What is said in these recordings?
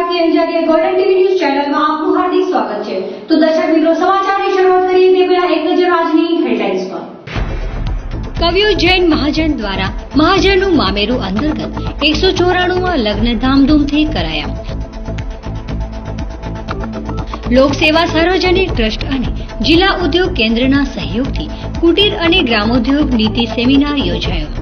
भारतीय Anjaria golden TV news channel में आपનું हार्दिक स्वागत है। तो दर्शक मित्रों, समाचाરની શરૂઆત કરીએ તે પહેલા એક નજર આજની હેડલાઇન્સ પર। કવિઓ જૈન મહાજન દ્વારા મહાજનનું મામેરું અંતર્ગત 194માં લગ્ન ધામધૂમથી કરાયા। લોકસેવા સાર્વજનિક ટ્રસ્ટ અને જિલ્લા ઉદ્યોગ કેન્દ્રના સહયોગથી કુટીર અને ગ્રામોદ્યોગ નીતિ સેમિનાર યોજાયો।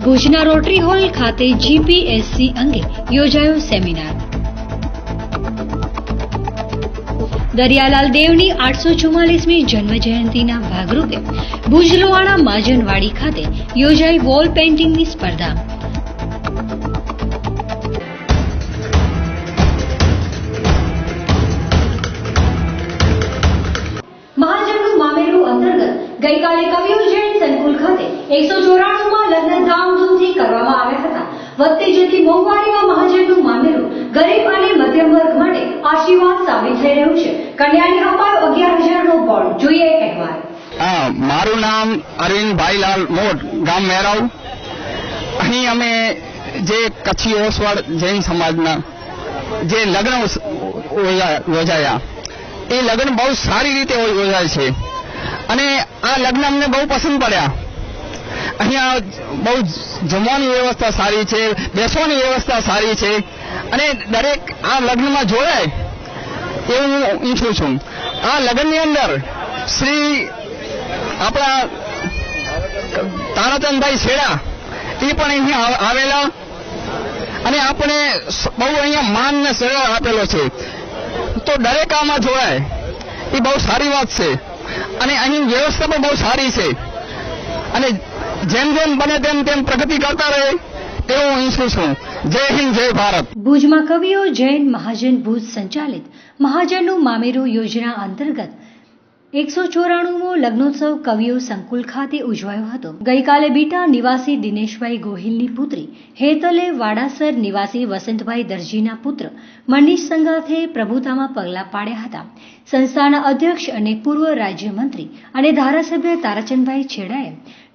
ભુજના રોટરી હોલ ખાતે જીપીએસસી અંગે યોજાયો સેમિનાર। દરિયાલાલ દેવની 844મી જન્મજયંતિના ભાગરૂપે ભુજ લોહાણા માજનવાડી ખાતે યોજાઈ વોલ પેઇન્ટિંગની સ્પર્ધા। મહાજનનું મામેરું અંતર્ગત ગઈકાલે કવિઓ જૈન સંકુલ ખાતે 194માં લગ્ન ધામધૂમથી કરવામાં આવ્યા હતા। વધતી જતી મોંઘવારીમાં મહાજનનું મામેરું ગરીબ અને મધ્યમ વર્ગ માટે આશીર્વાદ સાબિત થઈ રહ્યું છે। કન્યાને અપાયો 11,000નો બોન્ડ। જોઈએ એક અહેવાલ। મારું નામ અરવિંદભાઈ લાલ મોટ, ગામ મેરાવ। અહીં અમે જે કચ્છી ઓસવાડ જૈન સમાજના જે લગ્ન યોજાયા એ લગ્ન બહુ સારી રીતે યોજાય છે અને આ લગ્ન અમને બહુ પસંદ પડ્યા। અહીંયા બહુ જમવાની વ્યવસ્થા સારી છે, બેસવાની વ્યવસ્થા સારી છે અને દરેક આ લગ્નમાં જોડાય એવું હું ઈચ્છું છું। આ લગ્નની અંદર શ્રી આપણા તારાચંદભાઈ છેડા એ પણ અહીંયા આવેલા અને આપણે બહુ અહીંયા માન ને સહયોગ આપેલો છે। તો દરેક આમાં જોડાય એ બહુ સારી વાત છે અને અહીં વ્યવસ્થા પણ બહુ સારી છે અને જેમ જેમ બને તેમ તેમ પ્રગતિ કરતા રહે એવું હું ઈચ્છું છું। જય હિન્દ, જય ભારત। ભુજમાં કવિઓ જૈન મહાજન ભુજ સંચાલિત મહાજનનું મામેરું યોજના અંતર્ગત 194મો લગ્નોત્સવ કવિઓ સંકુલ ખાતે ઉજવાયો હતો। ગઈકાલે બીટા નિવાસી દિનેશભાઈ ગોહિલની પુત્રી હેતલે, વાડાસર નિવાસી વસંતભાઈ દરજીના પુત્ર મનીષ સંગાથે પ્રભુતામાં પગલાં પાડ્યા હતા। સંસ્થાના અધ્યક્ષ અને પૂર્વ રાજ્યમંત્રી અને ધારાસભ્ય તારાચંદભાઈ છેડાએ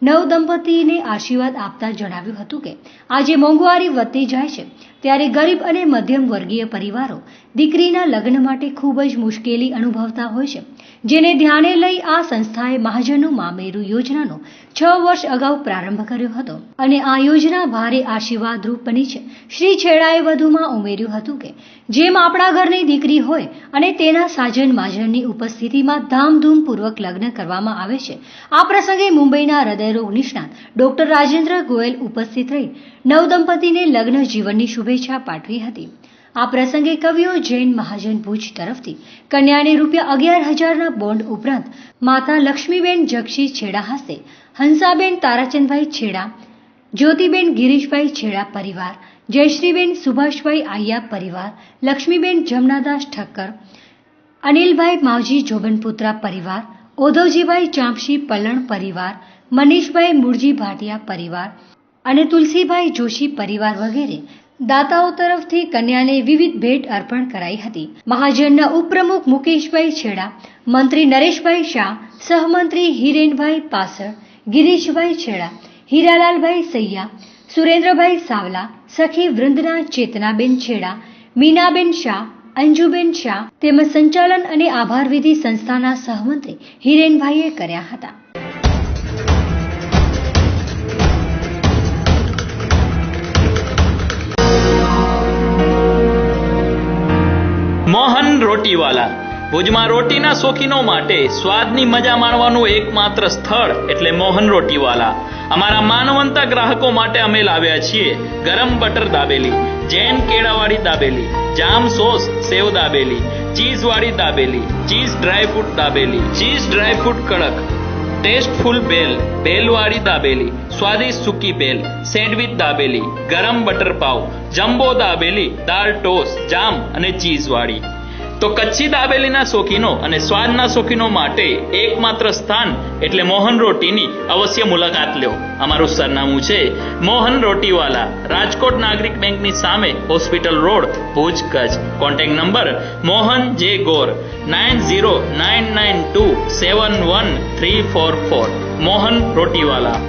નવ દંપતીને આશીર્વાદ આપતા જણાવ્યું હતું કે આજે મોંઘવારી વધતી જાય છે ત્યારે ગરીબ અને મધ્યમ વર્ગીય પરિવારો દીકરીના લગ્ન માટે ખૂબ જ મુશ્કેલી અનુભવતા હોય છે, જેને ધ્યાને લઈ આ સંસ્થાએ મહાજનનું મામેરું યોજનાનો 6 વર્ષ અગાઉ પ્રારંભ કર્યો હતો અને આ યોજના ભારે આશીર્વાદરૂપ બની છે। શ્રી છેડાએ વધુમાં ઉમેર્યું હતું કે જેમ આપણા ઘરની દીકરી હોય અને તેના સાજન માજનની ઉપસ્થિતિમાં ધામધૂમપૂર્વક લગ્ન કરવામાં આવે છે, આ પ્રસંગે મુંબઈના હૃદયરોગ નિષ્ણાત ડોક્ટર રાજેન્દ્ર ગોયલ ઉપસ્થિત રહી નવદંપતીને લગ્ન જીવનની શુભેચ્છા પાઠવી હતી। આ પ્રસંગે કવિઓ જૈન મહાજન ભુજ તરફથી કન્યાને ₹11,000ના બોન્ડ ઉપરાંત માતા લક્ષ્મીબેન જગશી છેડા હસ્તે હંસાબેન તારાચંદભાઈ છેડા, જ્યોતિબેન ગિરીશભાઈ છેડા પરિવાર, જયશ્રીબેન સુભાષભાઈ આયા પરિવાર, લક્ષ્મીબેન જમનાદાસ ઠક્કર, અનિલભાઈ માવજી જોબનપુત્રા પરિવાર, ઓધવજીભાઈ ચાંપશી પલણ પરિવાર, મનીષભાઈ મુરજી ભાટિયા પરિવાર અને તુલસીભાઈ જોશી પરિવાર વગેરે દાતાઓ તરફથી કન્યાને વિવિધ ભેટ અર્પણ કરાઈ હતી। મહાજનના ઉપપ્રમુખ મુકેશભાઈ છેડા, મંત્રી નરેશભાઈ શાહ, સહમંત્રી હિરેનભાઈ પાસળ, ગિરીશભાઈ છેડા, હીરાલાલભાઈ સૈયા, સુરેન્દ્રભાઈ સાવલા, સખી વૃંદના ચેતનાબેન છેડા, મીનાબેન શાહ, અંજુબેન શાહ તેમજ સંચાલન અને આભાર વિધિ સંસ્થાના સહમંત્રી હિરેનભાઈએ કર્યા હતા। મોહન રોટીવાલા ભુજમાં રોટીના શોખીનો માટે સ્વાદની મજા માણવાનું એકમાત્ર સ્થળ એટલે મોહન રોટીવાલા। અમારા માનવંતા ગ્રાહકો માટે અમે લાવ્યા છીએ ગરમ બટર દાબેલી, જૈન કેળાવાળી દાબેલી, જામ સોસ સેવ દાબેલી, ચીઝ વાળી dabeli, cheese dry fruit dabeli, cheese dry fruit કડક, ટેસ્ટફુલ ભેલ, ભેલવાળી દાબેલી, સ્વાદિષ્ટ સૂકી ભેલ, સેન્ડવિચ દાબેલી, ગરમ બટર પાવ, જમ્બો દાબેલી, દાળ ટોસ્ટ, જામ અને ચીઝ વાળી। તો કચ્છી દાબેલીના શોખીનો અને સ્વાદના શોખીનો માટે એકમાત્ર સ્થાન એટલે મોહન રોટીની અવશ્ય મુલાકાત લ્યો। અમારું સરનામું છે મોહન રોટીવાલા, રાજકોટ નાગરિક બેંકની સામે, hospital road, Bhuj, Kutch. Contact number Mohan જે ગોર 9099271344। મોહન રોટીવાલા।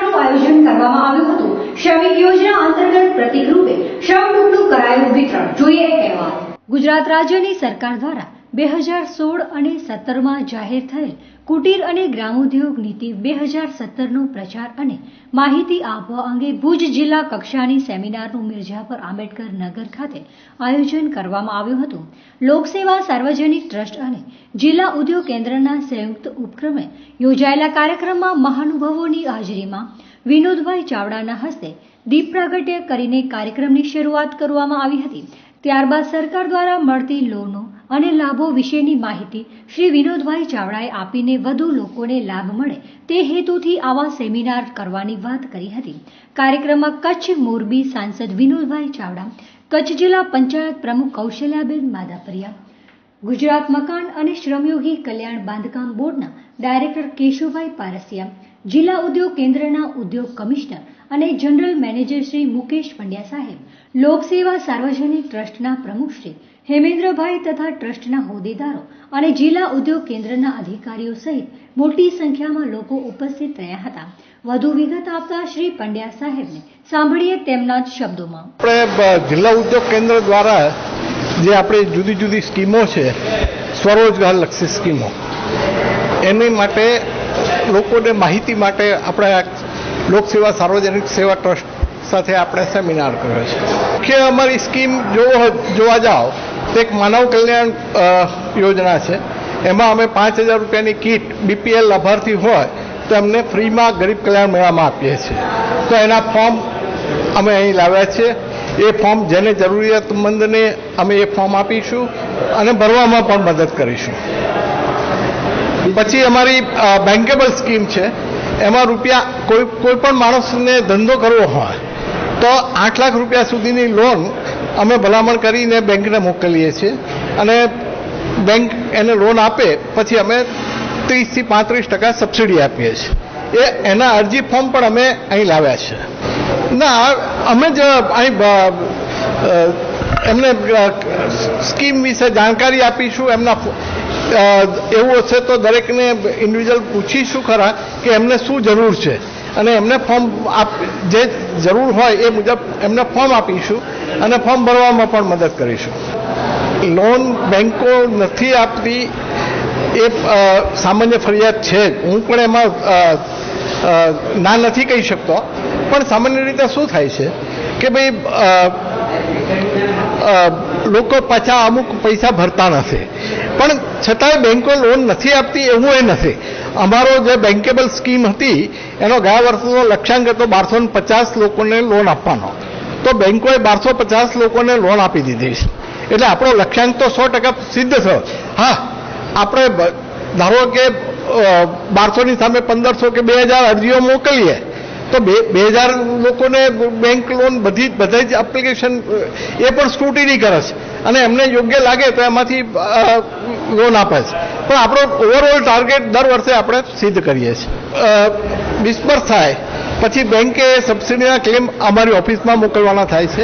સેમિનારનું આયોજન કરવામાં આવ્યું હતું. શ્રમિક યોજના અંતર્ગત પ્રતિક રૂપે શ્રમ ટુકડું કરાયું વિતરણ. જોઈએ એક અહેવાલ. ગુજરાત રાજ્યની સરકાર દ્વારા 2016 અને 17માં જાહેર થયેલ કુટીર અને ગ્રામોદ્યોગ નીતિ 2017નો પ્રચાર અને માહિતી આપવા અંગે ભુજ જિલ્લા કક્ષાની સેમિનારનું મિર્ઝાપર આંબેડકર નગર ખાતે આયોજન કરવામાં આવ્યું હતું. લોકસેવા સાર્વજનિક ટ્રસ્ટ અને જિલ્લા ઉદ્યોગ કેન્દ્રના સંયુક્ત ઉપક્રમે યોજાયેલા કાર્યક્રમમાં મહાનુભાવોની હાજરીમાં વિનોદભાઈ ચાવડાના હસ્તે દીપ પ્રાગટ્ય કરીને કાર્યક્રમની શરૂઆત કરવામાં આવી હતી. ત્યારબાદ સરકાર દ્વારા મળતી લોનો અને લાભો વિશેની માહિતી શ્રી વિનોદભાઈ ચાવડાએ આપીને વધુ લોકોને લાભ મળે તે હેતુથી આવા સેમિનાર કરવાની વાત કરી હતી. કાર્યક્રમમાં કચ્છ મોરબી સાંસદ વિનોદભાઈ ચાવડા, કચ્છ જિલ્લા પંચાયત પ્રમુખ કૌશલ્યાબેન માધાપરિયા, ગુજરાત મકાન અને શ્રમયોગી કલ્યાણ બાંધકામ બોર્ડના ડાયરેક્ટર કેશુભાઈ પારસિયા, જિલ્લા ઉદ્યોગ કેન્દ્રના ઉદ્યોગ કમિશનર અને જનરલ મેનેજર શ્રી મુકેશ પંડ્યા સાહેબ, લોકસેવા સાર્વજનિક ટ્રસ્ટના પ્રમુખ શ્રી હેમેન્દ્રભાઈ તથા ટ્રસ્ટના હોદ્દેદારો અને જિલ્લા ઉદ્યોગ કેન્દ્રના અધિકારીઓ સહિત મોટી સંખ્યામાં લોકો ઉપસ્થિત રહ્યા હતા. વધુ વિગત આપતા શ્રી પંડ્યા સાહેબને સાંભળીએ તેમના જ શબ્દોમાં. આપણે જિલ્લા ઉદ્યોગ કેન્દ્ર દ્વારા જે આપણી જુદી જુદી સ્કીમો છે, સ્વરોજગાર લક્ષી સ્કીમો, એની માટે લોકોને માહિતી માટે આપણે લોકસેવા સાર્વજનિક સેવા ટ્રસ્ટ સાથે આપણે સેમિનાર કર્યો છે. મુખ્ય અમારી સ્કીમ જોવા જાઓ તો એક માનવ કલ્યાણ યોજના છે. એમાં અમે 5,000 રૂપિયાની કીટ BPL લાભાર્થી હોય તો એમને ફ્રીમાં ગરીબ કલ્યાણ મેળામાં આપીએ છીએ. તો એના ફોર્મ અમે અહીં લાવ્યા છે. એ ફોર્મ જેને જરૂરિયાતમંદને અમે એ ફોર્મ આપીશું અને ભરવામાં પણ મદદ કરીશું. પછી અમારી બેન્કેબલ સ્કીમ છે. એમાં રૂપિયા કોઈ પણ માણસને ધંધો કરવો હોય તો 8 લાખ રૂપિયા સુધીની લોન અમે ભલામણ કરીને બેંકને મોકલીએ છીએ અને બેંક એને લોન આપે પછી અમે 30 થી 35% સબસિડી આપીએ છીએ. એના અરજી ફોર્મ પણ અમે અહીં લાવ્યા છે. ના, અમે જ અહીં એમને સ્કીમ વિશે જાણકારી આપીશું. એમના એવું હશે તો દરેકને ઇન્ડિવિજ્યુઅલ પૂછીશું ખરા કે એમને શું જરૂર છે અને એમને ફોર્મ જે જરૂર હોય એ મુજબ એમને ફોર્મ આપીશું અને ફોર્મ ભરવામાં પણ મદદ કરીશું. લોન બેંકો નથી આપતી એ સામાન્ય ફરિયાદ છે જ. હું પણ એમાં ના નથી કહી શકતો, પણ સામાન્ય રીતે શું થાય છે કે ભાઈ લોકો પાછા અમુક પૈસા ભરતા નથી, પણ છતાંય બેંકો લોન નથી આપતી એવું એ નથી. અમારો જે બેન્કેબલ સ્કીમ હતી એનો ગયા વર્ષનો લક્ષ્યાંક હતો 1250 લોકોને લોન આપવાનો. તો બેંકોએ 1250 લોકોને લોન આપી દીધી છે. એટલે આપણો લક્ષ્યાંક તો 100% સિદ્ધ થયો. હા, આપણે ધારો કે 1200ની સામે 1500 કે 2000 અરજીઓ મોકલીએ તો 2000 લોકોને બેંક લોન બધા જ એપ્લિકેશન એ પણ સ્ક્રુટિની કરે છે અને એમને યોગ્ય લાગે તો એમાંથી લોન આપે છે. પણ આપણો ઓવરઓલ ટાર્ગેટ દર વર્ષે આપણે સિદ્ધ કરીએ છીએ. ડિસ્બર્સ થાય પછી બેંકે સબસિડીના ક્લેમ અમારી ઓફિસમાં મોકલવાના થાય છે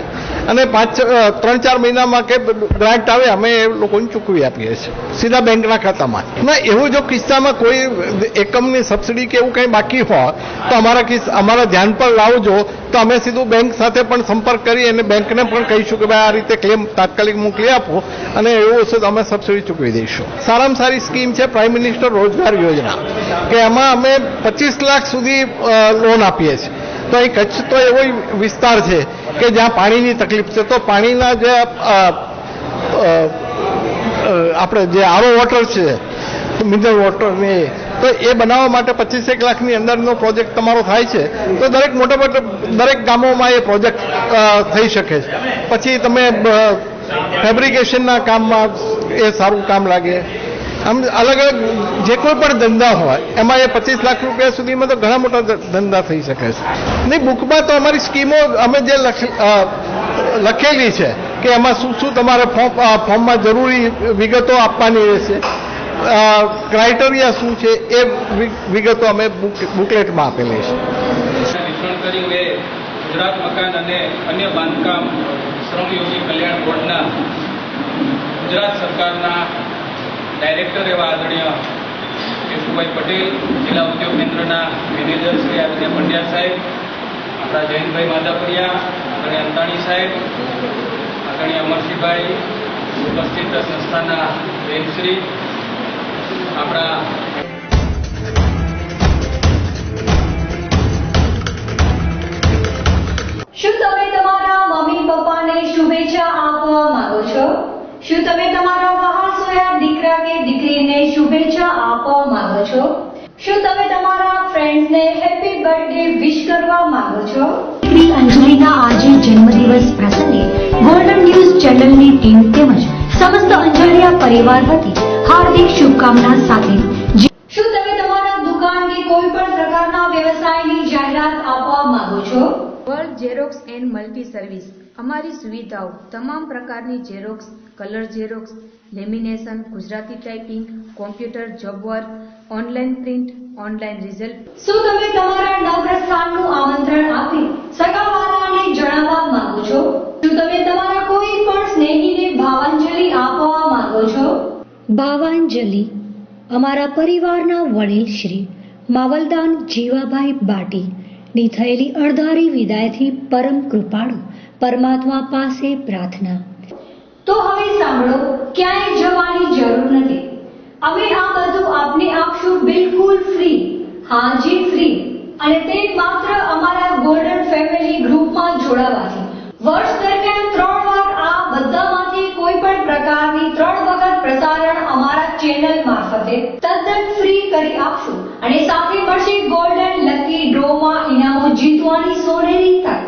અને 3-4 મહિનામાં કે ગ્રાન્ટ આવે અમે એ લોકોને ચૂકવી આપીએ છીએ સીધા બેંકના ખાતામાં. ના, એવું જો કિસ્સામાં કોઈ એકમની સબસિડી કે એવું કંઈ બાકી હોય તો અમારા ધ્યાન પર લાવજો તો અમે સીધું બેંક સાથે પણ સંપર્ક કરી અને બેંકને પણ કહીશું કે ભાઈ આ રીતે ક્લેમ તાત્કાલિક મોકલી આપો અને એવું હશે તો અમે સબસિડી ચૂકવી દઈશું. સારામાં સારી સ્કીમ છે પ્રાઇમ મિનિસ્ટર રોજગાર યોજના, કે એમાં અમે 25 લાખ સુધી લોન આપીએ છીએ. તો અહીં કચ્છ તો એવો વિસ્તાર છે કે જ્યાં પાણીની તકલીફ છે. તો પાણીના જે આપણે જે આરો વોટર છે, મિનરલ વોટરને, તો એ બનાવવા માટે 25 લાખની અંદરનો પ્રોજેક્ટ તમારો થાય છે તો દરેક ગામોમાં એ પ્રોજેક્ટ થઈ શકે છે. પછી તમે ફેબ્રિકેશનના કામમાં એ સારું કામ લાગે. આમ અલગ અલગ જે કોઈ પણ ધંધા હોય એમાં એ 25 લાખ રૂપિયા સુધીમાં તો ઘણા મોટા ધંધા થઈ શકે છે. નહીં, બુકમાં તો અમારી સ્કીમો અમે જે લખેલી છે કે એમાં શું શું તમારે ફોર્મમાં જરૂરી વિગતો આપવાની રહેશે, ક્રાઇટેરિયા શું છે એ વિગતો અમે બુકલેટમાં આપેલી છે. વિતરણ કર્યું એ ગુજરાત મકાન અને અન્ય બાંધકામ શ્રમયોગી કલ્યાણ બોર્ડના ગુજરાત સરકારના ડાયરેક્ટર એવા આદરણીય કેશુભાઈ પટેલ, જિલ્લા ઉદ્યોગ કેન્દ્રના મેનેજર શ્રી આદિત્ય પંડ્યા સાહેબ, આપણા જયંતભાઈ માધાપરિયા, આદરણીય અંતાણી સાહેબ, આદરણીય અમરસિંહભાઈ, ઉપસ્થિત સંસ્થાના બેનશ્રી, આપણા શું તમે તમારા મમ્મી પપ્પાને શુભેચ્છા આપવા માંગો છો? શું તમે તમારા વહાસોયા દીકરા કે દીકરીને શુભેચ્છા આપવા માંગો છો? શું તમે તમારા ફ્રેન્ડ્સને હેપી બર્થડે વિશ કરવા માંગો છો? શ્રી અંજલિના આજે જન્મદિવસ પ્રસંગે ગોલ્ડન ન્યૂઝ ચેનલની ટીમ તેમજ સમસ્ત અંજલિયા પરિવાર વતી હાર્દિક શુભકામના સાથે શું તમે તમારા દુકાન કે કોઈ પણ પ્રકારના વ્યવસાયની જાહેરાત આપવા માંગો છો? World xerox and multi service અમારી સુવિધાઓ તમામ પ્રકારની xerox, colour xerox, lamination, Gujarati typing, computer job work, online print, online result. શું તમે તમારા નવપ્રસ્થાનનું આમંત્રણ આપી સગાવાળાને જણાવવા માંગો છો? શું તમે તમારા કોઈ પણ સ્નેહીને ભાવાંજલિ આપવા માંગો છો? ભાવાંજલિ અમારા પરિવારના વડીલ શ્રી માવલદાન જીવાભાઈ બાટી ની થયેલી અણધારી વિદાયથી પરમ કૃપાળુ પરમાત્મા પાસે પ્રાર્થના. તો હવે સાંભળો, ક્યાંય જવાની જરૂર નથી. અમે આ બધું આપને આપશું બિલકુલ ફ્રી. હાજી ફ્રી. અને તે માત્ર અમારા ગોલ્ડન ફેમિલી ગ્રુપમાં જોડાવાથી. વર્ષ દરમિયાન 3 વાર આ બધામાંથી કોઈ પણ પ્રકારની 3 વખત પ્રસારણ અમારા ચેનલ મારફતે તદ્દન ફ્રી કરી આપશું. અને સાથે મળશે ગોલ્ડન લકી ડ્રોમાં ઇનામો જીતવાની સોનેરી તક.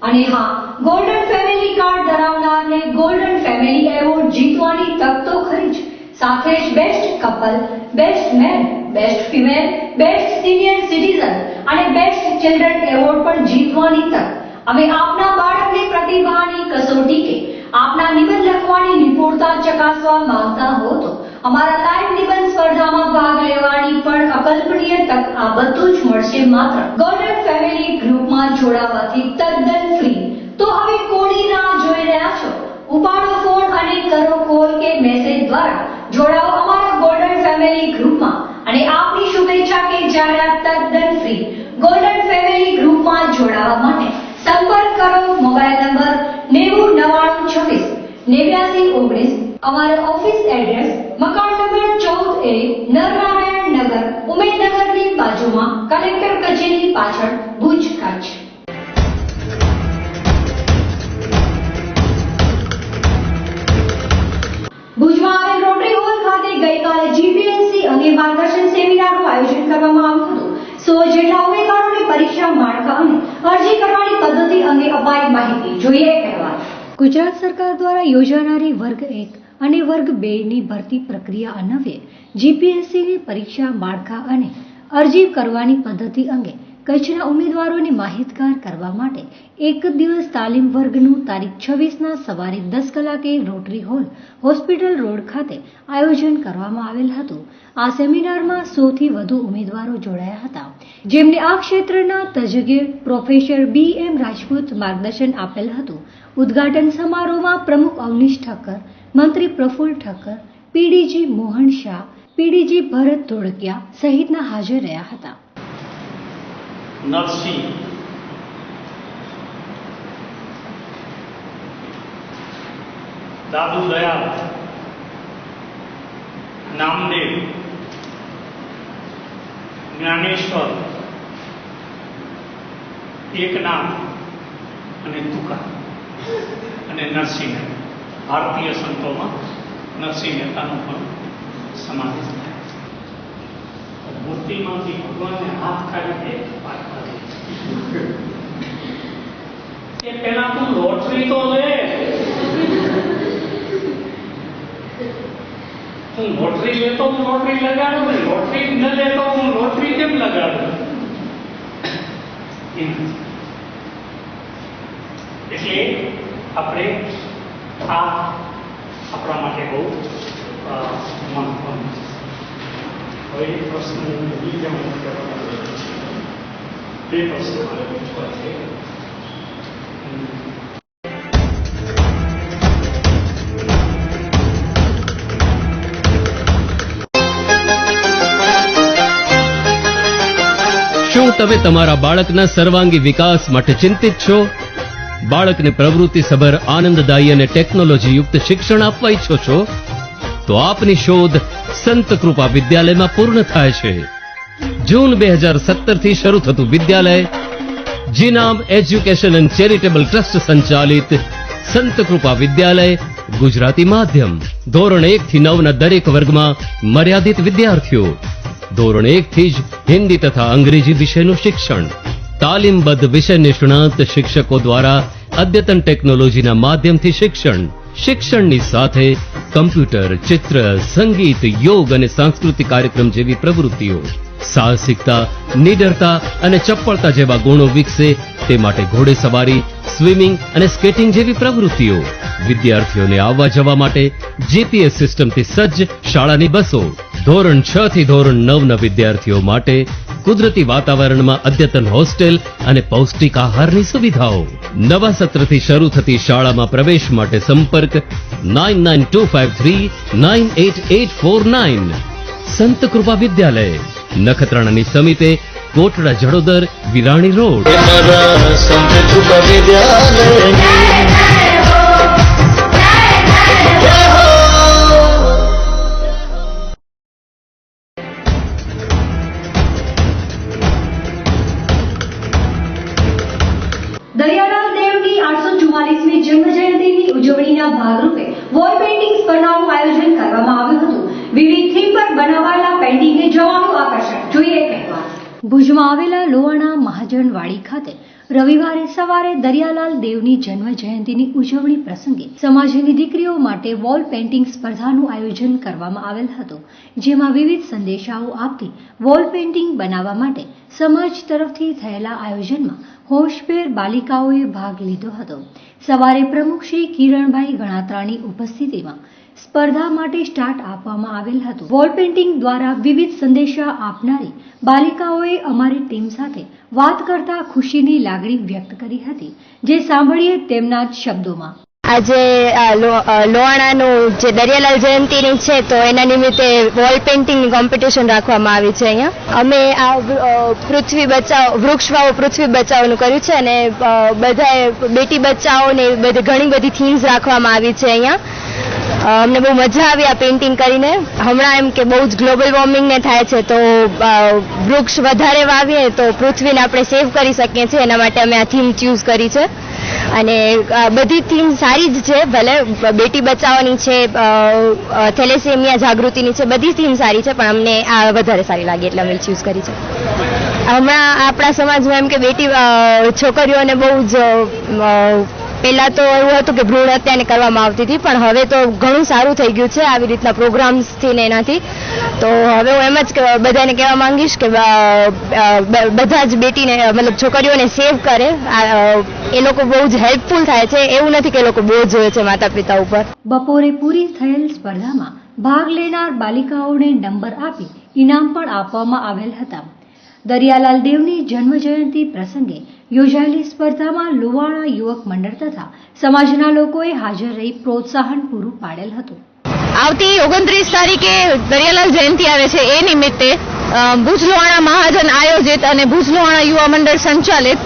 અને હા, ગોલ્ડન ફેમિલી કાર્ડ ધરાવનારને ગોલ્ડન ફેમિલી એવોર્ડ જીતવાની તક તો ખરી જ. સાથે જ best couple, best man, best female, best senior citizen અને બેસ્ટ ચિલ્ડ્રન એવોર્ડ પણ જીતવાની તક. અમે આપના બાળકની પ્રતિભાની કસોટી કે આપના નિબંધ લખવાની નિપુણતા ચકાસવા માંગતા હો તો અમારા લાઈવ નિબંધ સ્પર્ધામાં ભાગ લેવાની પણ અકલ્પનીય તક. આ બધું જ મળશે માત્ર ગોલ્ડન ફેમિલી ગ્રુપમાં જોડાવાથી તદ્દન ફ્રી. તો હવે કોની રાહ જોઈ રહ્યા છો? ઉપાડો ફોન અને કરો કોલ કે મેસેજ દ્વારા જોડાઓ અમારા ગોલ્ડન ફેમિલી ગ્રુપમાં અને આપની શુભેચ્છા કે જાહેરાત તદ્દન ફ્રી. ગોલ્ડન ફેમિલી ગ્રુપમાં જોડાવા માટે સંપર્ક કરો મોબાઈલ નંબર 9099268919. અમારા ઓફિસ એડ્રેસ મકાન નંબર 14A, નરનારાયણ નગર, ઉમેદનગરની બાજુમાં, કલેક્ટર કચેરી પાછળ, ભુજ, કચ્છ. ભુજમાં આવેલ રોટરી હોલ ખાતે ગઈકાલે જીપીએસસી અંગે માર્ગદર્શન સેમિનારનું આયોજન કરવામાં આવ્યું હતું. 100 જેટલા ઉમેદવારોને પરીક્ષા માળખા અને અરજી કરવાની પદ્ધતિ અંગે અપાઈ માહિતી. જોઈએ અહેવાલ. ગુજરાત સરકાર દ્વારા યોજાનારી વર્ગ 1 અને વર્ગ 2 ની ભરતી પ્રક્રિયા અન્વયે જીપીએસસીની પરીક્ષા માળખા અને અરજી કરવાની પદ્ધતિ અંગે કચ્છના ઉમેદવારોને માહિતગાર કરવા માટે એક દિવસ તાલીમ વર્ગનું તારીખ 26ના સવારે 10 કલાકે રોટરી હોલ, હોસ્પિટલ રોડ ખાતે આયોજન કરવામાં આવેલ હતું. આ સેમિનારમાં 100થી વધુ ઉમેદવારો જોડાયા હતા, જેમને આ ક્ષેત્રના તજજ્ઞ પ્રોફેસર BM રાજપૂત માર્ગદર્શન આપેલ હતું. ઉદ્ઘાટન સમારોહમાં પ્રમુખ અવનીશ ઠક્કર, મંત્રી પ્રફુલ્લ ઠક્કર, પીડીજી મોહન શાહ, પીડીજી ભરત ધોળકિયા સહિતના હાજર રહ્યા હતા. નરસિંહ, દાદુ દયાલ, નામદેવ, જ્ઞાનેશ્વર, એકનાથ અને તુકા અને નરસિંહ. ભારતીય સંતોમાં નરસિંહ મહેતાનો પણ સમાવેશ થાય છે. મૂર્તિમાંથી ભગવાનને હાથ કાઢી એ પેલા તું લોટરી તો લે. હું લોટરી લેતો હું લોટરી લગાડું ને લોટરી ન લેતો હું લોટરી કેમ લગાડું? એટલે આપણે આ આપણા માટે બહુ મહત્વનું છે. હવે એક પ્રશ્ન બીજા બે પ્રશ્નો મારે પૂછવા છે. શું તમે તમારા બાળકના સર્વાંગી વિકાસ માટે ચિંતિત છો? બાળકને પ્રવૃત્તિસભર, આનંદદાયી અને ટેકનોલોજીયુક્ત શિક્ષણ આપવા ઈચ્છો છો? તો આપની શોધ સંત કૃપા વિદ્યાલયમાં પૂર્ણ થાય છે. જૂન 2017 થી શરૂ થતું વિદ્યાલય જીનામ એજ્યુકેશન એન્ડ ચેરિટેબલ ટ્રસ્ટ સંચાલિત સંત કૃપા વિદ્યાલય ગુજરાતી માધ્યમ. ધોરણ 1 થી 9 ના દરેક વર્ગમાં મર્યાદિત વિદ્યાર્થીઓ. ધોરણ 1 થી જ હિન્દી તથા અંગ્રેજી વિષયનું શિક્ષણ. તાલીમબદ્ધ વિષય નિષ્ણાત શિક્ષકો દ્વારા અદ્યતન ટેકનોલોજીના માધ્યમથી શિક્ષણ. શિક્ષણની સાથે કમ્પ્યુટર, ચિત્ર, સંગીત, યોગ અને સાંસ્કૃતિક કાર્યક્રમ જેવી પ્રવૃત્તિઓ. સાહસિકતા, નિડરતા અને ચપળતા જેવા ગુણો વિકસે તે માટે ઘોડેસવારી, સ્વિમિંગ અને સ્કેટિંગ જેવી પ્રવૃત્તિઓ. વિદ્યાર્થીઓને આવવા જવા માટે જીપીએસ સિસ્ટમથી સજ્જ શાળાની બસો. ધોરણ 6 થી ધોરણ 9 ના વિદ્યાર્થીઓ માટે કુદરતી વાતાવરણમાં અદ્યતન હોસ્ટેલ અને પૌષ્ટિક આહારની સુવિધાઓ. નવા સત્રથી શરૂ થતી શાળામાં પ્રવેશ માટે સંપર્ક 9925398849. સંત કૃપા વિદ્યાલય, નખત્રાણાની સમીપે, કોટડા જડોદર, વિરાણી રોડ. સંત કૃપા વિદ્યાલય. દરિયાલાલ દેવની 844મી જન્મજયંતિની ઉજવણીના ભાગરૂપે વોલ પેઇન્ટિંગ સ્પર્ધાનું આયોજન કરવામાં આવ્યું હતું. વિવિધ થીમ પર બનાવાયેલા પેઇન્ટિંગને જોવાનું આકર્ષણ. જોઈએ એક અહેવાલ. ભુજમાં આવેલા લોહાણા મહાજનવાડી ખાતે રવિવારે સવારે દરિયાલાલ દેવની જન્મજયંતિની ઉજવણી પ્રસંગે સમાજની દીકરીઓ માટે વોલ પેઇન્ટિંગ સ્પર્ધાનું આયોજન કરવામાં આવેલ હતું, જેમાં વિવિધ સંદેશાઓ આપતી વોલ પેઇન્ટિંગ બનાવવા માટે સમાજ તરફથી થયેલા આયોજનમાં હોશભેર બાલિકાઓએ ભાગ લીધો હતો. સવારે પ્રમુખ શ્રી કિરણભાઈ ગણાત્રાની ઉપસ્થિતિમાં સ્પર્ધા માટે સ્ટાર્ટ આપવામાં આવેલ હતું. વોલ પેઇન્ટિંગ દ્વારા વિવિધ સંદેશા આપનારી બાલિકાઓએ અમારી ટીમ સાથે વાત કરતા ખુશીની લાગણી વ્યક્ત કરી હતી, જે સાંભળીએ તેમના જ શબ્દોમાં. આજે લોહાણાનું જે દરિયાલાલ જયંતિની છે તો એના નિમિત્તે વોલ પેઇન્ટિંગની કોમ્પિટિશન રાખવામાં આવી છે. અહીંયા અમે આ પૃથ્વી બચાવો, વૃક્ષ વાવો પૃથ્વી બચાવોનું કર્યું છે અને બધાએ બેટી બચાવો ને બધી ઘણી બધી થીમ્સ રાખવામાં આવી છે. અહીંયા અમને બહુ મજા આવી આ પેઇન્ટિંગ કરીને. હમણાં એમ કે બહુ જ ગ્લોબલ વોર્મિંગ ને થાય છે તો વૃક્ષ વધારે વાવીએ તો પૃથ્વીને આપણે સેવ કરી શકીએ છીએ, એના માટે અમે આ થીમ ચૂઝ કરી છે. અને બધી થીમ સારી જ છે, ભલે બેટી બચાવવાની છે, થેલેસેમિયા જાગૃતિની છે, બધી થીમ સારી છે, પણ અમને આ વધારે સારી લાગી એટલે અમે ચૂઝ કરી છે. હમણાં આપણા સમાજમાં એમ કે બેટી છોકરીઓને બહુ જ પહેલા તો એવું હતું કે ભ્રૂણ હત્યાને કરવામાં આવતી હતી, પણ હવે તો ઘણું સારું થઈ ગયું છે આવી રીતના પ્રોગ્રામ્સથી ને એનાથી. તો હવે હું એમ જ બધાને કહેવા માંગીશ કે બધા જ બેટીને મતલબ છોકરીઓને સેવ કરે. એ લોકો બહુ જ હેલ્પફુલ થાય છે, એવું નથી કે એ લોકો બોજ હોય છે માતા પિતા ઉપર. બપોરે પૂરી થયેલ સ્પર્ધામાં ભાગ લેનાર બાલિકાઓને નંબર આપી ઇનામ પણ આપવામાં આવેલ હતા. દરિયાલાલ દેવની જન્મજયંતિ પ્રસંગે યોજાયેલી સ્પર્ધામાં લોહાણા યુવક મંડળ તથા સમાજના લોકોએ હાજર રહી પ્રોત્સાહન પૂરું પાડેલ હતું. આવતી 29 તારીખે દરિયાલાલ જયંતિ આવે છે, એ નિમિત્તે ભુજ લોહાણા મહાજન આયોજિત અને ભુજ લોહાણા યુવા મંડળ સંચાલિત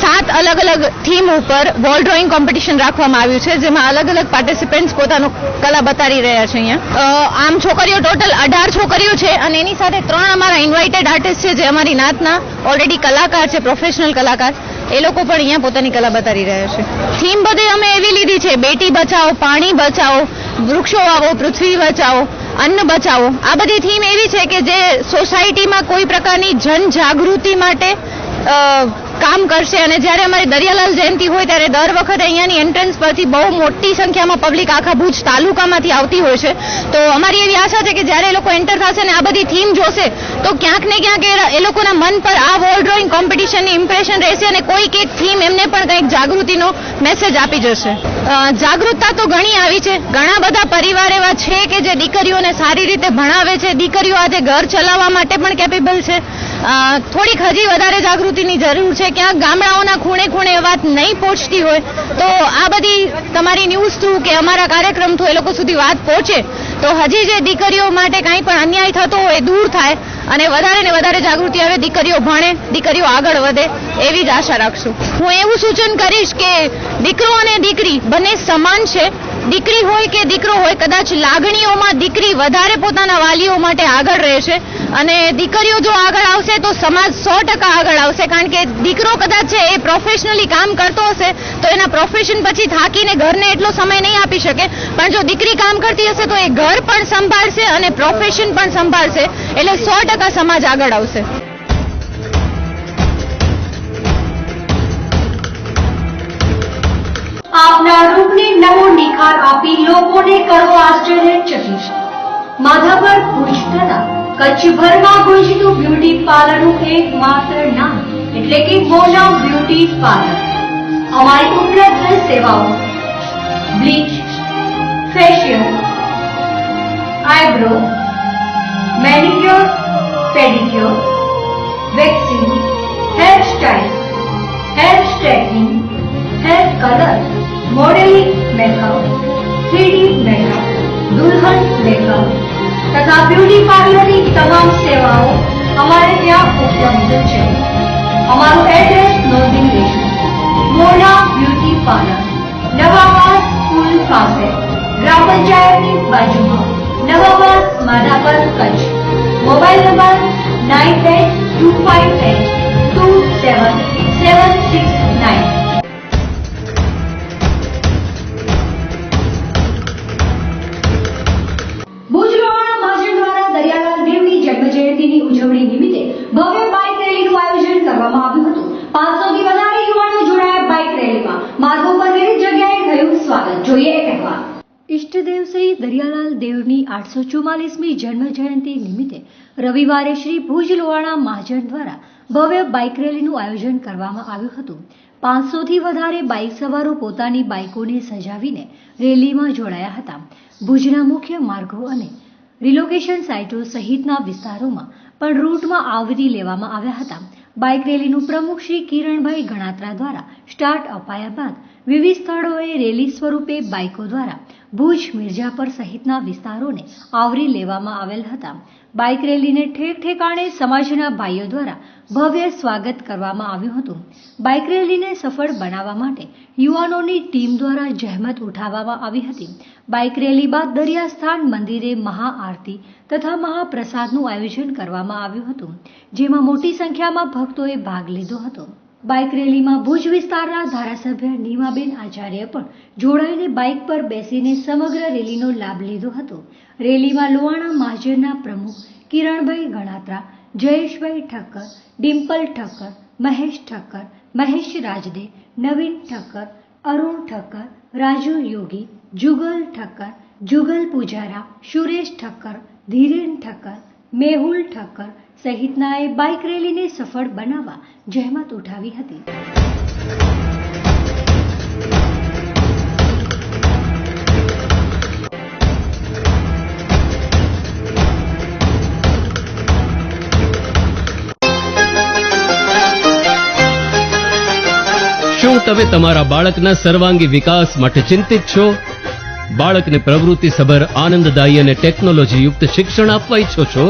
7 અલગ અલગ થીમ ઉપર વોલ ડ્રોઈંગ કોમ્પિટિશન રાખવામાં આવ્યું છે, જેમાં અલગ અલગ પાર્ટિસિપન્ટ્સ પોતાનું કલા બતાવી રહ્યા છે. અહીંયા આમ છોકરીઓ ટોટલ 18 છોકરીઓ છે અને એની સાથે 3 અમારા ઇન્વાઇટેડ આર્ટિસ્ટ છે જે અમારી નાતના ઓલરેડી કલાકાર છે, પ્રોફેશનલ કલાકાર. એ લોકો પણ અહીંયા પોતાની કલા બતાવી રહ્યા છે. થીમ બધી અમે એવી લીધી છે, બેટી બચાવો, પાણી બચાવો, વૃક્ષો વાવો, પૃથ્વી બચાવો, અન્ન બચાવો. આ બધી થીમ એવી છે કે જે સોસાયટીમાં કોઈ પ્રકારની જનજાગૃતિ માટે કામ કરશે. અને જ્યારે અમારી દરિયાલાલ જયંતિ હોય ત્યારે દર વખતે અહીંયાની એન્ટ્રન્સ પરથી બહુ મોટી સંખ્યામાં પબ્લિક આખા ભુજ તાલુકામાંથી આવતી હોય છે. તો અમારી એવી આશા છે કે જ્યારે એ લોકો એન્ટર થશે ને આ બધી થીમ જોશે તો ક્યાંક ને ક્યાંક એ લોકોના મન પર આ વોલ ડ્રોઈંગ કોમ્પિટિશનની ઇમ્પ્રેશન રહેશે અને કોઈક એક થીમ એમને પણ કંઈક જાગૃતિનો મેસેજ આપી જશે. જાગૃતતા તો ઘણી આવી છે. ઘણા બધા પરિવાર એવા છે કે જે દીકરીઓને સારી રીતે ભણાવે છે, દીકરીઓ આજે ઘર ચલાવવા માટે પણ કેપેબલ છે. થોડીક હજી વધારે જાગૃતિની જરૂર છે. ક્યાંક ગામડાઓના ખૂણે ખૂણે વાત નહીં પહોંચતી હોય તો આ બધી તમારી ન્યૂઝ થ્રુ કે અમારા કાર્યક્રમ થ્રુ એ લોકો સુધી વાત પહોંચે તો હજી જે દીકરીઓ માટે કાંઈ પણ અન્યાય થતો હોય દૂર થાય અને વધારે ને વધારે જાગૃતિ આવે, દીકરીઓ ભણે, દીકરીઓ આગળ વધે એવી જ આશા રાખશું. હું એવું સૂચન કરીશ કે દીકરો અને દીકરી બંને સમાન છે. દીકરી હોય કે દીકરો હોય, કદાચ લાગણીઓમાં દીકરી વધારે પોતાના વાલીઓ માટે આગળ રહેશે અને દીકરીઓ જો આગળ આવશે તો સમાજ 100% આગળ આવશે. કારણ કે દીકરો કદાચ છે એ પ્રોફેશનલી કામ કરતો હશે તો એના પ્રોફેશન પછી થાકીને ઘરને એટલો સમય નહીં આપી શકે, પણ જો દીકરી કામ કરતી હશે તો એ ઘર પણ સંભાળશે અને પ્રોફેશન પણ સંભાળશે, એટલે 100% સમાજ આગળ આવશે. આપના રૂપને નવો નિખાર આપી લોકોને કરો આશ્ચર્યચકિત. માધાપર ભુજ તથા કચ્છભરમાં ગુંજતું બ્યુટી પાર્લરનું એકમાત્ર નામ એટલે કે મોના બ્યુટી પાર્લર. અમારી ઉપલબ્ધ સેવાઓ: bleach, facial, eyebrow, manicure, pedicure, waxing, hair style, hair straightening, hair colour, modelling makeup, 3D makeup, દુલ્હન મેકઅપ તથા બ્યુટી પાર્લરની તમામ સેવાઓ અમારે ત્યાં ઉપલબ્ધ છે. અમારું એડ્રેસ નોંધી લેશો: Mona beauty parlour, Navavas school પાસે, ગ્રામ પંચાયતની બાજુમાં, નવાવાસ, માધાપર, કચ્છ. Mobile number 9825827769. જન્મજયંતિની ઉજવણી નિમિત્તે ભવ્ય બાઇક રેલીનું આયોજન કરવામાં આવ્યું હતું. 500થી વધારે યુવાનો જોડાયા બાઇક રેલીમાં. માર્ગો પર વિવિધ જગ્યાએ થયું સ્વાગત. જોઈએ એક અહેવાલ. ઇષ્ટદેવ શ્રી દરિયાલાલ દેવની 844મી જન્મજયંતિ નિમિત્તે રવિવારે શ્રી ભુજ લોહાણા મહાજન દ્વારા ભવ્ય બાઇક રેલીનું આયોજન કરવામાં આવ્યું હતું. 500થી વધારે બાઇક સવારો પોતાની બાઇકોને સજાવીને રેલીમાં જોડાયા હતા. ભુજના મુખ્ય માર્ગો અને રિલોકેશન સાઇટો સહિતના વિસ્તારોમાં પણ રૂટમાં આવરી લેવામાં આવ્યા હતા. બાઇક રેલીનું પ્રમુખ શ્રી કિરણભાઈ ગણાત્રા દ્વારા સ્ટાર્ટ અપાયા બાદ વિવિધ સ્થળોએ રેલી સ્વરૂપે બાઇકો દ્વારા ભુજ, મિર્જાપર સહિતના વિસ્તારોને આવરી લેવામાં આવેલ હતા. બાઇક રેલીને ઠેક ઠેકાણે સમાજના ભાઈઓ દ્વારા ભવ્ય સ્વાગત કરવામાં આવ્યું હતું. બાઇક રેલીને સફળ બનાવવા માટે યુવાનોની ટીમ દ્વારા જહેમત ઉઠાવવામાં આવી હતી. બાઇક રેલી બાદ દરિયાસ્થાન મંદિરે મહાઆરતી તથા મહાપ્રસાદનું આયોજન કરવામાં આવ્યું હતું, જેમાં મોટી સંખ્યામાં ભક્તોએ ભાગ લીધો હતો. બાઇક રેલીમાં ભુજ વિસ્તારના ધારાસભ્ય નીમાબેન આચાર્ય પણ જોડાઈને બાઇક પર બેસીને સમગ્ર રેલીનો લાભ લીધો હતો. રેલીમાં લોહાણા મહાજનના પ્રમુખ કિરણભાઈ ગણાત્રા, જયેશભાઈ ઠક્કર, ડિમ્પલ ઠક્કર, મહેશ ઠક્કર, મહેશ રાજદે, નવીન ઠક્કર, અરુણ ઠક્કર, રાજુ યોગી, જુગલ ઠક્કર, જુગલ પૂજારા, સુરેશ ઠક્કર, ધીરેન ઠક્કર, મેહુલ ઠક્કર સહિતનાએ બાઇક રેલીને સફળ બનાવવા જહેમત ઉઠાવી હતી. શું તમે તમારા બાળકના સર્વાંગી વિકાસ માટે ચિંતિત છો? બાળકને પ્રવૃત્તિસભર, આનંદદાયી અને ટેકનોલોજીયુક્ત શિક્ષણ આપવા ઈચ્છો છો?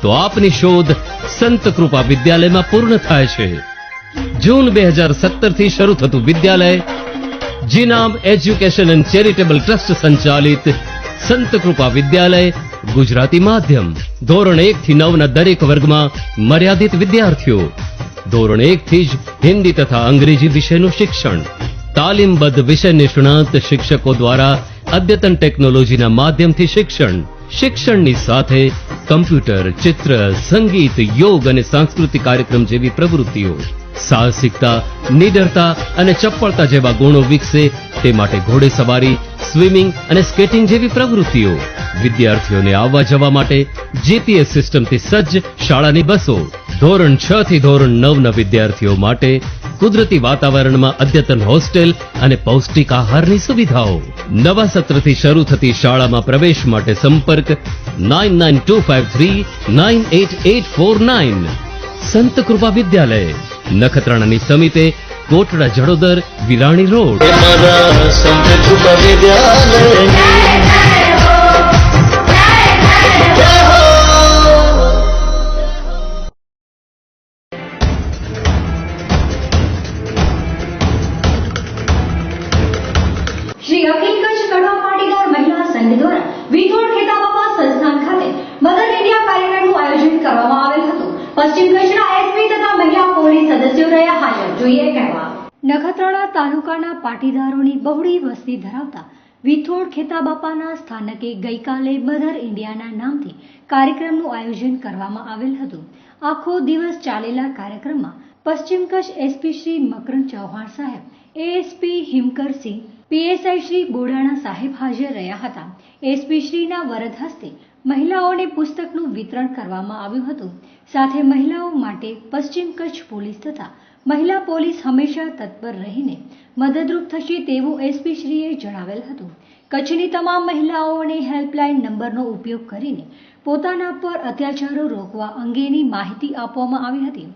તો આપની શોધ સંત કૃપા વિદ્યાલયમાં પૂર્ણ થાય છે. જૂન 2017 થી શરૂ થતું વિદ્યાલય જીનામ એજ્યુકેશન એન્ડ ચેરિટેબલ ટ્રસ્ટ સંચાલિત સંત કૃપા વિદ્યાલય ગુજરાતી માધ્યમ. ધોરણ 1 થી 9 ના દરેક વર્ગમાં મર્યાદિત વિદ્યાર્થીઓ. ધોરણ 1 થી જ હિન્દી તથા અંગ્રેજી વિષયનું શિક્ષણ. તાલીમબદ્ધ વિષય નિષ્ણાત શિક્ષકો દ્વારા અદ્યતન ટેકનોલોજીના માધ્યમથી શિક્ષણ. શિક્ષણની સાથે કમ્પ્યુટર, ચિત્ર, સંગીત, યોગ અને સાંસ્કૃતિક કાર્યક્રમ જેવી પ્રવૃત્તિઓ. સાહસિકતા, નિડરતા અને ચપળતા જેવા ગુણો વિકસે તે માટે ઘોડેસવારી, સ્વિમિંગ અને સ્કેટિંગ જેવી પ્રવૃત્તિઓ. વિદ્યાર્થીઓને આવવા જવા માટે જીપીએસ સિસ્ટમથી સજ્જ શાળાની બસો. ધોરણ 6 થી ધોરણ 9 ના વિદ્યાર્થીઓ માટે કુદરતી વાતાવરણમાં અદ્યતન હોસ્ટેલ અને પૌષ્ટિક આહારની સુવિધાઓ. નવા સત્રથી શરૂ થતી શાળામાં પ્રવેશ માટે સંપર્ક 9925398849. સંત કૃપા વિદ્યાલય, નખત્રાણાની સમીપે, કોટડા જડોદર, વિરાણી રોડ. संत कृपा विद्यालय પશ્ચિમ કચ્છના એસપી તથા મહિલા પોલીસ સદસ્યો રહ્યા હાજર. જોઈએ કહેવા. નખત્રાણા તાલુકાના પાટીદારોની બહોળી વસ્તી ધરાવતા વિથોડ ખેતાબાપાના સ્થાનકે ગઈકાલે મધર ઇન્ડિયાના નામથી કાર્યક્રમનું આયોજન કરવામાં આવેલ હતું. આખો દિવસ ચાલેલા કાર્યક્રમમાં પશ્ચિમ કચ્છ એસપી શ્રી મકરંદ ચૌહાણ સાહેબ, એએસપી હિમકરસિંહ, પીએસઆઈ શ્રી બોડાણા સાહેબ હાજર રહ્યા હતા. એસપી શ્રીના વરદ હસ્તે મહિલાઓને પુસ્તકનું વિતરણ કરવામાં આવ્યું હતું. સાથે મહિલાઓ માટે પશ્ચિમ કચ્છ પોલીસ તથા મહિલા પોલીસ હંમેશા તત્પર રહીને મદદરૂપ થશે તેવું એસપી શ્રીએ જણાવેલ હતું. કચ્છની તમામ મહિલાઓને હેલ્પલાઇન નંબરનો ઉપયોગ કરીને પોતાના પર અત્યાચારો રોકવા અંગેની માહિતી આપવામાં આવી હતી.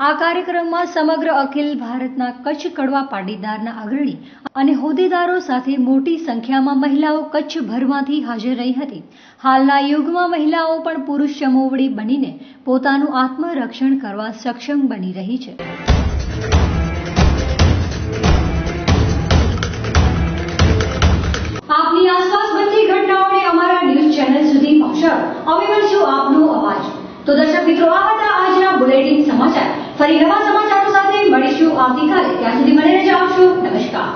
આ કાર્યક્રમમાં સમગ્ર અખિલ ભારતના કચ્છ કડવા પાટીદારના અગ્રણી અને હોદ્દેદારો સાથે મોટી સંખ્યામાં મહિલાઓ કચ્છભરમાંથી હાજર રહી હતી. હાલના યુગમાં મહિલાઓ પણ પુરુષ સમોવડી બનીને પોતાનું આત્મરક્ષણ કરવા સક્ષમ બની રહી છે. આપની આસપાસ બનતી ઘટનાઓને અમારા ન્યૂઝ ચેનલ સુધી પહોંચાડો. અમે બનશું આપનો અવાજ. તો દર્શક મિત્રો, આ હતા આજના બુલેટિન સમાચાર. ફરી નવા સમાચારો સાથે મળીશું આવતીકાલે. ત્યાં સુધી મને રજા આપશો. નમસ્કાર.